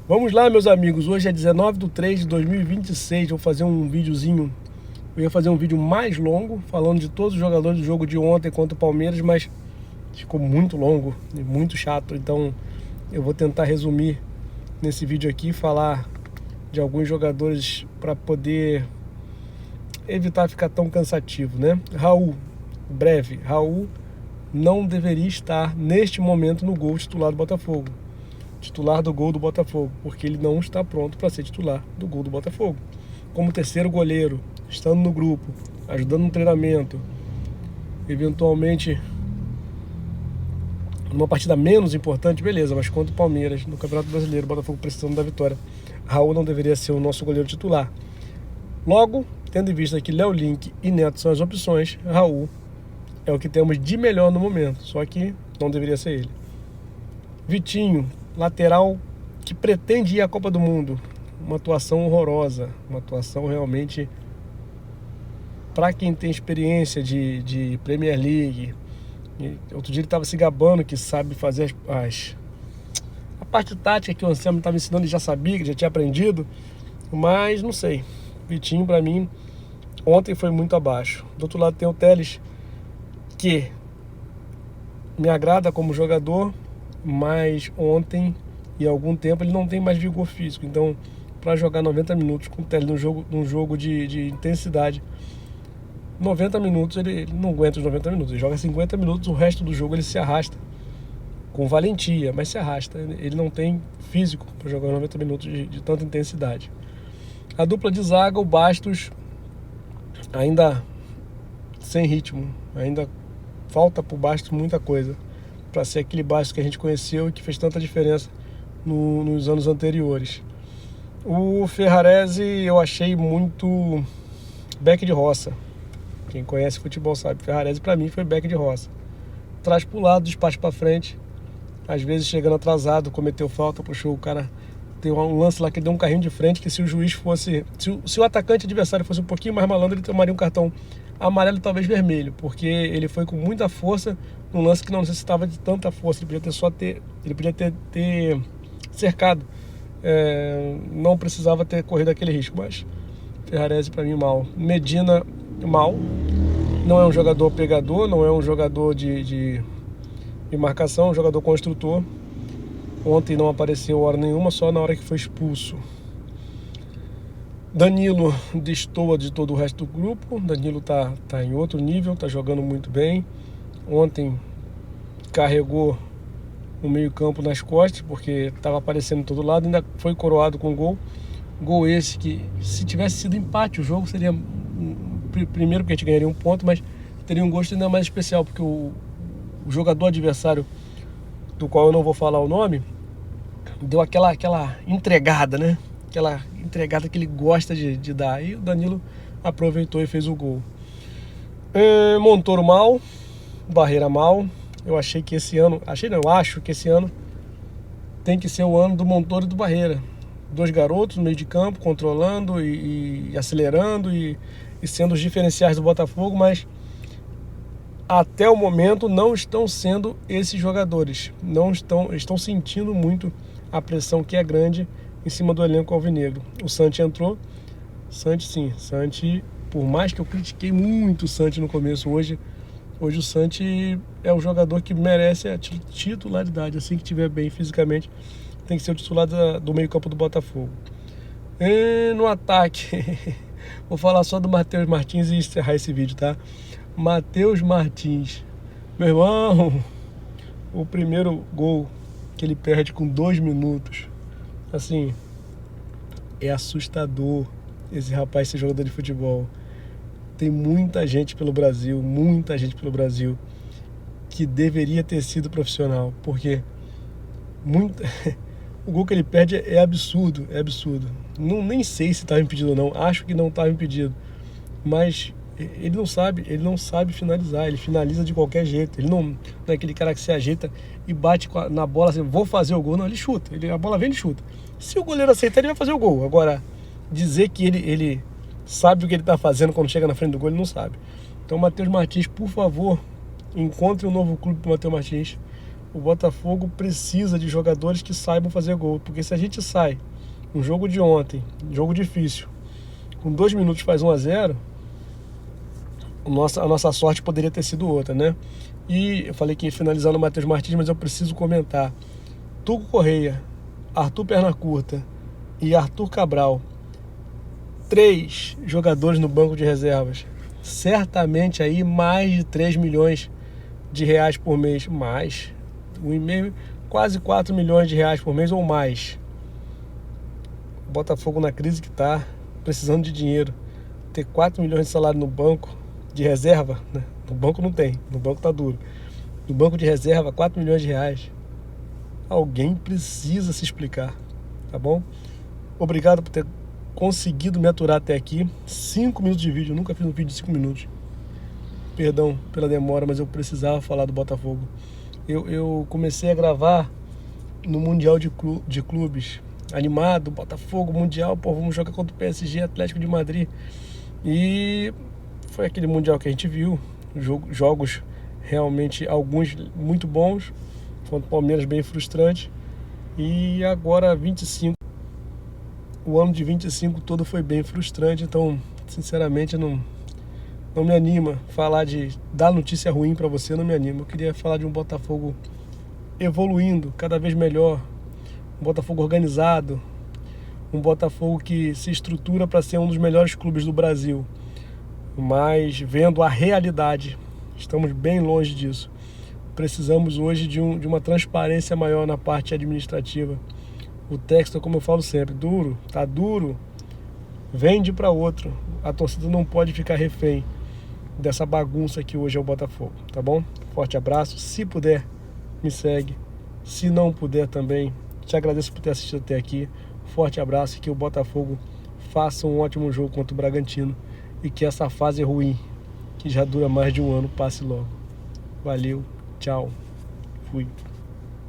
Vamos lá, meus amigos. Hoje é 19/3/2026. Vou fazer um videozinho. Eu ia fazer um vídeo mais longo, falando de todos os jogadores do jogo de ontem contra o Palmeiras, mas ficou muito longo e muito chato. Então eu vou tentar resumir nesse vídeo aqui, falar de alguns jogadores para poder evitar ficar tão cansativo, né? Raul, breve. Raul não deveria estar neste momento no gol titular do Botafogo. Titular do gol do Botafogo, porque ele não está pronto para ser titular do gol do Botafogo. Como terceiro goleiro, estando no grupo, ajudando no treinamento, eventualmente numa partida menos importante, beleza, mas contra o Palmeiras, no Campeonato Brasileiro, o Botafogo precisando da vitória, Raul não deveria ser o nosso goleiro titular. Logo, tendo em vista que Léo Link e Neto são as opções, Raul é o que temos de melhor no momento, só que não deveria ser ele. Vitinho, lateral que pretende ir à Copa do Mundo, uma atuação horrorosa, uma atuação realmente, para quem tem experiência de Premier League. Outro dia ele estava se gabando que sabe fazer a parte tática que o Anselmo estava ensinando, ele já sabia, que já tinha aprendido, mas não sei. Vitinho, para mim, ontem foi muito abaixo. Do outro lado tem o Telles, que me agrada como jogador, mas ontem e há algum tempo ele não tem mais vigor físico. Então, para jogar 90 minutos com o Telles num jogo de intensidade, 90 minutos ele não aguenta os 90 minutos. Ele joga 50 minutos, o resto do jogo ele se arrasta com valentia, mas se arrasta. Ele não tem físico para jogar 90 minutos de tanta intensidade. A dupla de zaga, o Bastos, ainda sem ritmo, ainda falta para o Bastos muita coisa para ser aquele Bastos que a gente conheceu e que fez tanta diferença nos anos anteriores. O Ferrarese eu achei muito back de roça. Quem conhece futebol sabe, Ferrarese para mim foi back de roça. Traz para o lado, despacha para frente, às vezes chegando atrasado, cometeu falta, puxou o cara. Tem um lance lá que ele deu um carrinho de frente, que se o juiz fosse... Se o atacante adversário fosse um pouquinho mais malandro, ele tomaria um cartão amarelo, talvez vermelho, porque ele foi com muita força num lance que não necessitava de tanta força. Ele podia ter cercado, não precisava ter corrido aquele risco. Mas Ferrarese para mim mal. Medina mal, não é um jogador pegador, não é um jogador de marcação, é um jogador construtor. Ontem não apareceu hora nenhuma, só na hora que foi expulso. Danilo destoa de todo o resto do grupo. Danilo tá em outro nível, tá jogando muito bem. Ontem carregou o meio-campo nas costas, porque estava aparecendo em todo lado, ainda foi coroado com gol. Gol esse que, se tivesse sido empate, o jogo seria primeiro, porque a gente ganharia um ponto, mas teria um gosto ainda mais especial, porque o jogador adversário, do qual eu não vou falar o nome, deu aquela entregada, né? Aquela entregada que ele gosta de dar. E o Danilo aproveitou e fez o gol. Montoro mal, Barreira mal. Eu achei que esse ano... eu acho que esse ano tem que ser o ano do Montoro e do Barreira. Dois garotos no meio de campo, controlando e acelerando e sendo os diferenciais do Botafogo, mas até o momento não estão sendo esses jogadores. Não estão sentindo muito a pressão que é grande em cima do elenco alvinegro. O Santi entrou. Santi, por mais que eu critiquei muito o Santi no começo, hoje o Santi é o jogador que merece a titularidade. Assim que estiver bem fisicamente, tem que ser o titular do meio campo do Botafogo. No ataque, vou falar só do Matheus Martins e encerrar esse vídeo, tá? Matheus Martins, meu irmão, o primeiro gol que ele perde com 2 minutos, assim, é assustador esse rapaz ser jogador de futebol. Tem muita gente pelo Brasil, que deveria ter sido profissional, porque o gol que ele perde é absurdo, nem sei se estava impedido ou não, acho que não estava impedido, mas ele não sabe finalizar, ele finaliza de qualquer jeito. Ele não é aquele cara que se ajeita e bate na bola assim, vou fazer o gol. Não, ele chuta, a bola vem, ele chuta. Se o goleiro aceitar, ele vai fazer o gol. Agora, dizer que ele sabe o que ele está fazendo quando chega na frente do gol, ele não sabe. Então, Matheus Martins, por favor, encontre um novo clube para o Matheus Martins, O Botafogo precisa de jogadores que saibam fazer gol, porque se a gente sai um jogo de ontem, um jogo difícil, com 2 minutos faz 1-0, a nossa sorte poderia ter sido outra, né? E eu falei que ia finalizando o Matheus Martins, mas eu preciso comentar. Tuco Correia, Arthur Perna Curta e Arthur Cabral, 3 jogadores no banco de reservas. Certamente aí mais de 3 milhões de reais por mês, mais 1,5, quase 4 milhões de reais por mês ou mais. O Botafogo na crise que está, precisando de dinheiro, ter 4 milhões de salário no banco de reserva, né? No banco não tem, no banco tá duro. No banco de reserva, 4 milhões de reais. Alguém precisa se explicar, tá bom? Obrigado por ter conseguido me aturar até aqui. 5 minutos de vídeo, eu nunca fiz um vídeo de 5 minutos. Perdão pela demora, mas eu precisava falar do Botafogo. Eu comecei a gravar no Mundial de Clubes, animado, Botafogo, Mundial, pô, vamos jogar contra o PSG, Atlético de Madrid. E foi aquele Mundial que a gente viu, jogos realmente, alguns muito bons, contra o Palmeiras bem frustrante. E agora 25, o ano de 25 todo foi bem frustrante, então sinceramente não me anima falar de dar notícia ruim para você, não me anima. Eu queria falar de um Botafogo evoluindo cada vez melhor, um Botafogo organizado, um Botafogo que se estrutura para ser um dos melhores clubes do Brasil. Mas vendo a realidade, estamos bem longe disso. Precisamos hoje de uma transparência maior na parte administrativa. O texto, como eu falo sempre, duro, tá duro, vende para outro. A torcida não pode ficar refém dessa bagunça que hoje é o Botafogo, tá bom? Forte abraço, se puder, me segue. Se não puder também, te agradeço por ter assistido até aqui. Forte abraço e que o Botafogo faça um ótimo jogo contra o Bragantino e que essa fase ruim, que já dura mais de um ano, passe logo. Valeu, tchau, fui.